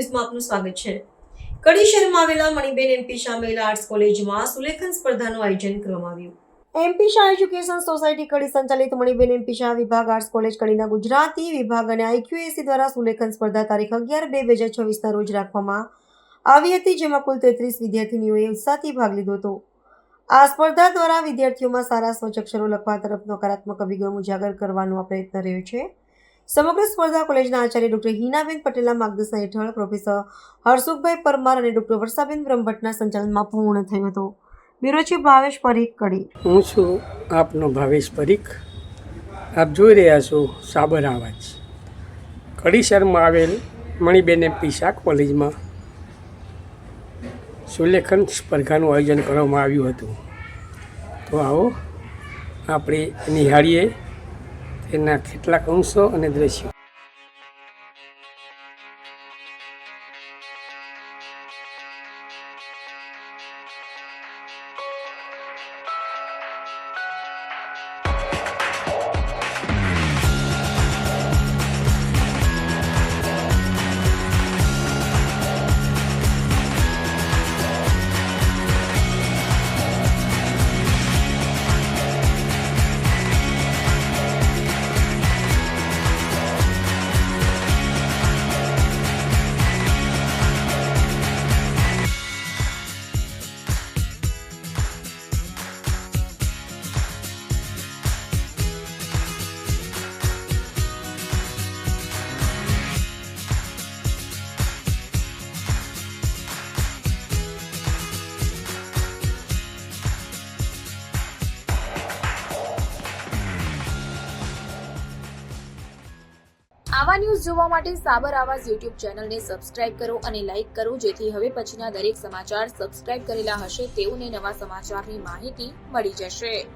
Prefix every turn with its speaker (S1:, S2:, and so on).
S1: ન્યૂઝમાં આપનું સ્વાગત છે। કડી શહેરમાં આવેલા મણિબેન એમપી શાહ મહિલા આર્ટ્સ કોલેજમાં સુલેખન સ્પર્ધાનું આયોજન કરવામાં આવ્યું। એમપી શાહ એજ્યુકેશન સોસાયટી કડી સંચાલિત મણિબેન એમપી શાહ વિભાગ આર્ટ્સ કોલેજ કડીના ગુજરાતી વિભાગ અને આઈક્યુએસી દ્વારા સુલેખન સ્પર્ધા તારીખ 11/2/2024ના રોજ રાખવામાં આવી હતી, જેમાં કુલ 33 વિદ્યાર્થીનીઓએ ઉત્સાહથી ભાગ લીધો હતો। આ સ્પર્ધા દ્વારા વિદ્યાર્થીઓમાં સારા સ્વચ્છ અક્ષરો લખવા તરફ નકારાત્મક અભિગમ ઉજાગર કરવાનો આ પ્રયત્ન રહ્યો છે। સમગ્ર સ્પર્ધા કોલેજના આચાર્ય ડોક્ટર હિનાબેન પટેલના માર્ગદર્શન હેઠળ પ્રોફેસર હરસુખભાઈ પરમાર અને ડોક્ટર વર્ષાબેન બ્રહ્મભટ્ટના સંચાલનમાં પૂર્ણ થયો હતો। બ્યુરો ચીફ ભાવેશ પરીખ, કડી।
S2: હું છું આપનો ભાવેશ પરીખ। આપ જોઈ રહ્યા છો સાબર આવાજ। કડી શહેરમાં આવેલ મણિબેન એમપી શાહ કોલેજમાં સુલેખન સ્પર્ધાનું આયોજન કરવામાં આવ્યું હતું। તો આવો આપણે નિહાળીએ તેના કેટલાક અંશો અને દ્રશ્યો।
S3: આવા ન્યૂઝ જોવા માટે સાબર આવાજ યુટ્યુબ ચેનલને સબસ્ક્રાઇબ કરો અને લાઇક કરો, જેથી હવે પછીના દરેક સમાચાર સબસ્ક્રાઇબ કરેલા હશે તેઓને નવા સમાચારની માહિતી મળી જશે।